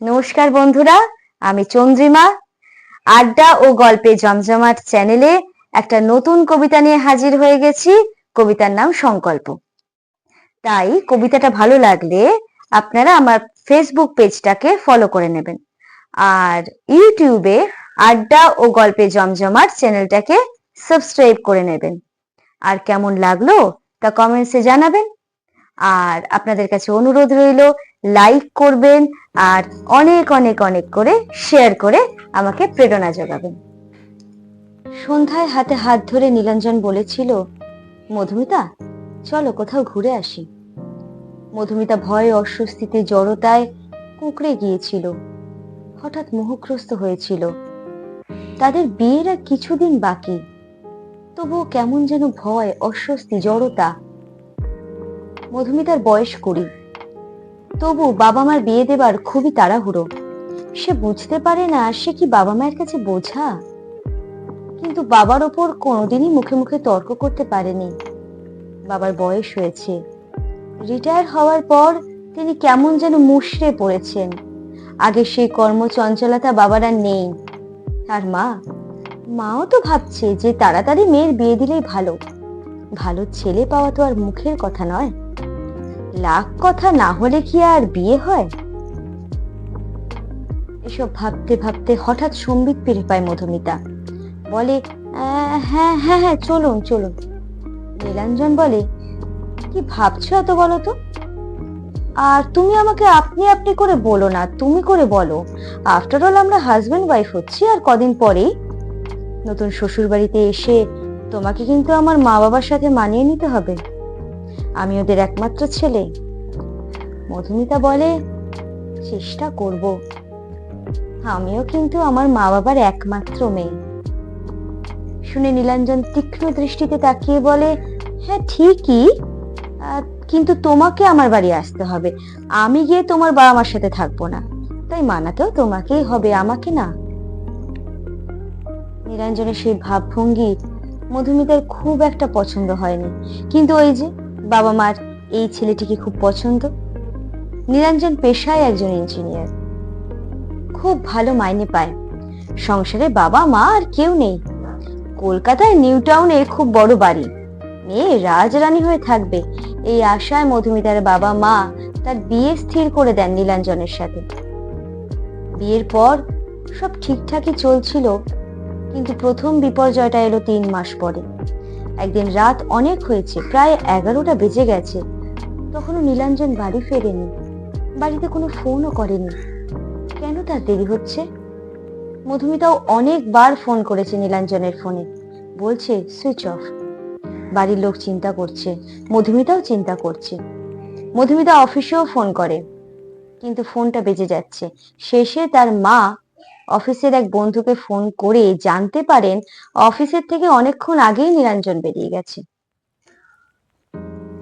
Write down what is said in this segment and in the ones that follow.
নমস্কার বন্ধুরা, আমি চন্দ্রিমা। আড্ডা ও গল্পে জমজমাট চ্যানেলে একটা নতুন কবিতা নিয়ে হাজির হয়ে গেছি। কবিতার নাম সংকল্প। তাই কবিতাটা ভালো লাগলে আপনারা আমার ফেসবুক পেজটাকে ফলো করে নেবেন, আর ইউটিউবে আড্ডা ও গল্পে জমজমাট চ্যানেলটাকে সাবস্ক্রাইব করে নেবেন। আর কেমন লাগলো তা কমেন্টসে জানাবেন। আর আপনাদের কাছে অনুরোধ রইল, লাইক করবেন আর অনেক অনেক অনেক করে শেয়ার করে আমাকে প্রেরণা যোগাবেন। সন্ধ্যায় হাতে হাত ধরে নীলাঞ্জন বলেছিল, মধুমিতা চলো কোথাও ঘুরে আসি। মধুমিতা ভয়ে, অস্বস্তিতে, জড়তায় কুঁকড়ে গিয়েছিল। হঠাৎ মোহগ্রস্ত হয়েছিল। তাদের বিয়ের আর কিছুদিন বাকি, তবুও কেমন যেন ভয়, অস্বস্তি, জড়তা। মধুমিতার বয়স 20, তবু বাবা মার বিয়ে দেবার খুবই তাড়াহুড়ো। সে বুঝতে পারে না সে কি বাবা মায়ের কাছে বোঝা, কিন্তু বাবার ওপর কোনোদিনই মুখে মুখে তর্ক করতে পারেনি। বাবার বয়স হয়েছে, রিটায়ার হওয়ার পর তিনি কেমন যেন মুষড়ে পড়েছেন। আগে সেই কর্মচঞ্চলতা বাবার আর নেই। আর মাও তো ভাবছে যে তাড়াতাড়ি মেয়ের বিয়ে দিলেই ভালো। ভালো ছেলে পাওয়া তো আর মুখের কথা নয়, লাখ কথা না হলে কি আর বিয়ে হয়? এসব ভাবতে ভাবতে হঠাৎ সম্বিত ফিরে পায় মধুমিতা। বলে, হ্যাঁ হ্যাঁ হ্যাঁ চলুন চলুন। নীলাঞ্জন বলে, কি ভাবছো এত বলো তো? আর তুমি আমাকে আপনি আপনি করে বলো না, তুমি করে বলো। আফটার অল আমরা হাজবেন্ড ওয়াইফ হচ্ছি আর কদিন পরেই। নতুন শ্বশুর বাড়িতে এসে তোমাকে কিন্তু আমার মা বাবার সাথে মানিয়ে নিতে হবে। আমি ওদের একমাত্র ছেলে। মধুমিতা বলে, চেষ্টা করব। আমিও কিন্তু আমার মা বাবার একমাত্র মেয়ে। শুনে নীলাঞ্জন তীক্ষ্ণ দৃষ্টিতে তাকিয়ে বলে, হ্যাঁ ঠিকই, কিন্তু তোমাকে আমার বাড়ি আসতে হবে। আমি গিয়ে তোমার বাবা মার সাথে থাকবো না, তাই মানাতেও তোমাকেই হবে, আমাকে না। নীলাঞ্জনের সেই ভাবভঙ্গি মধুমিতার খুব একটা পছন্দ হয়নি, কিন্তু ওই যে বাবা মার এই ছেলেটিকে খুব পছন্দ। নীলাঞ্জন পেশায় একজন ইঞ্জিনিয়ার, খুব ভালো মাইনে পায়। সংসারে বাবা মা আর কেউ নেই। কলকাতায় নিউ টাউনে খুব বড় বাড়ি। মেয়ে রাজরানী হয়ে থাকবে, এই আশায় মধুমিতার বাবা মা তার বিয়ে স্থির করে দেন নীলাঞ্জনের সাথে। বিয়ের পর সব ঠিকঠাকই চলছিল, কিন্তু প্রথম বিপর্যয়টা এলো 3 মাস পরে। একদিন রাত অনেক হয়েছে, প্রায় 11টা বেজে গেছে, তখনও নীলাঞ্জন বাড়ি ফেরেনি। বাড়িতে কোনো ফোনও করেনি। কেন তার দেরি হচ্ছে? মধুমিতাও অনেকবার ফোন করেছে নীলাঞ্জনের ফোনে, বলছে সুইচ অফ। বাড়ির লোক চিন্তা করছে, মধুমিতাও চিন্তা করছে। মধুমিতা অফিসেও ফোন করে, কিন্তু ফোনটা বেজে যাচ্ছে। শেষে তার মা অফিসের এক বন্ধুকে ফোন করে জানতে পারেন অফিসের থেকে অনেকক্ষণ আগেই নীলাঞ্জন বেরিয়ে গেছে।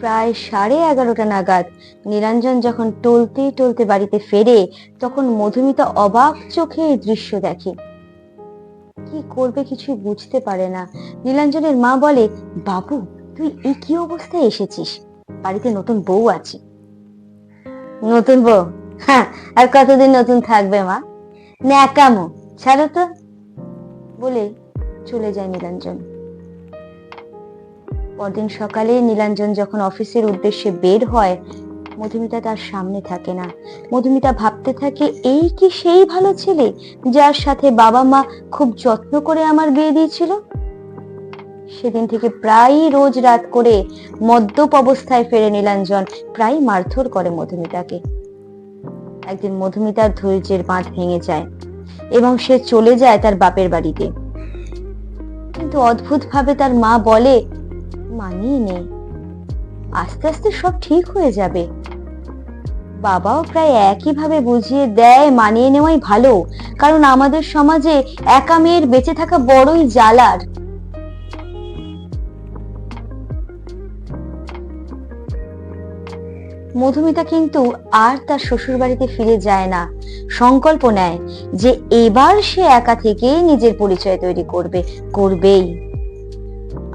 প্রায় 11:30 নাগাদ নীলাঞ্জন যখন টলতে টলতে বাড়িতে ফেরে, তখন মধুমিতা অবাক চোখে এই দৃশ্য দেখে। কি করবে কিছুই বুঝতে পারে না। নীলাঞ্জনের মা বলে, বাবু তুই এই কি অবস্থায় এসেছিস? বাড়িতে নতুন বউ আছে। নতুন বউ? হ্যাঁ, আর কতদিন নতুন থাকবে মা? ন্যাকামো, ছাড়ো তো, বলে চলে যায় নীলাঞ্জন। পরদিন সকালে নীলাঞ্জন যখন অফিসের উদ্দেশ্যে বের হয়, মধুমিতা তার সামনে থাকে না। মধুমিতা ভাবতে থাকে, এই কি সেই ভালো ছেলে যার সাথে বাবা মা খুব যত্ন করে আমার বিয়ে দিয়েছিল? সেদিন থেকে প্রায়ই রোজ রাত করে মদ্যপ অবস্থায় ফেরে নীলাঞ্জন, প্রায় মারধর করে মধুমিতাকে। একদিন মধুমিতার ধৈর্যের বাঁধ ভেঙে যায় এবং সে চলে যায় তার বাপের বাড়িতে। কিন্তু অদ্ভুত ভাবে তার মা বলে, মানিয়ে নে, আস্তে আস্তে সব ঠিক হয়ে যাবে। বাবাও প্রায় একইভাবে বুঝিয়ে দেয়, মানিয়ে নেওয়াই ভালো, কারণ আমাদের সমাজে একা মেয়ের বেঁচে থাকা বড়ই জ্বালার। মধুমিতা কিন্তু আর তার শ্বশুর বাড়িতে ফিরে যায় না। সংকল্প নেয় যে এবার সে একা থেকেই নিজের পরিচয় তৈরি করবেই।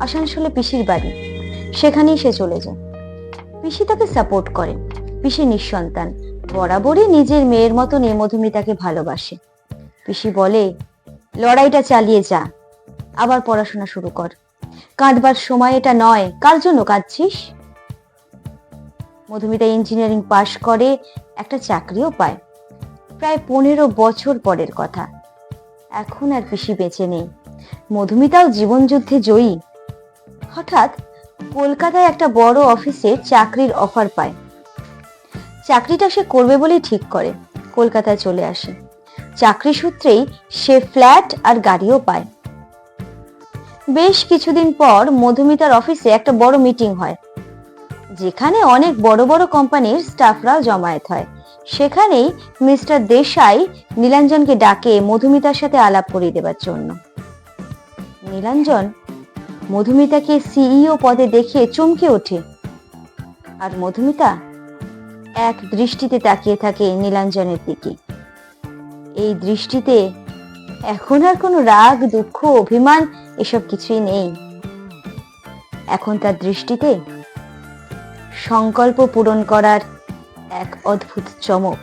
আসানসোলে পিসির বাড়ি, সেখানেই সে চলে যায়। পিসি তাকে সাপোর্ট করে। পিসি নিঃসন্তান, বরাবরই নিজের মেয়ের মতনই মধুমিতাকে ভালোবাসে। পিসি বলে, লড়াইটা চালিয়ে যা, আবার পড়াশোনা শুরু কর, কাঁদবার সময় এটা নয়। কার জন্য কাঁদছিস? মধুমিতা ইঞ্জিনিয়ারিং পাশ করে, একটা চাকরিও পায়। প্রায় 15 বছর পরের কথা। এখন আর পিসি বেঁচে নেই, মধুমিতাও জীবনযুদ্ধে জয়ী। হঠাৎ কলকাতায় একটা বড় অফিসে চাকরির অফার পায়। চাকরিটা সে করবে বলেই ঠিক করে কলকাতায় চলে আসে। চাকরি সূত্রেই সে ফ্ল্যাট আর গাড়িও পায়। বেশ কিছুদিন পর মধুমিতার অফিসে একটা বড় মিটিং হয়, যেখানে অনেক বড় বড় কোম্পানির স্টাফরাও জমায়েত হয়। সেখানেই মিস্টার দেশাই নীলাঞ্জনকে ডাকে মধুমিতার সাথে আলাপ করিয়ে দেবার জন্য। নীলাঞ্জন মধুমিতাকে সিইও পদে দেখে চমকে ওঠে, আর মধুমিতা এক দৃষ্টিতে তাকিয়ে থাকে নীলাঞ্জনের দিকে। এই দৃষ্টিতে এখন আর কোনো রাগ, দুঃখ, অভিমান এসব কিছুই নেই। এখন তার দৃষ্টিতে সংকল্প পূরণ করার এক অদ্ভুত চমক।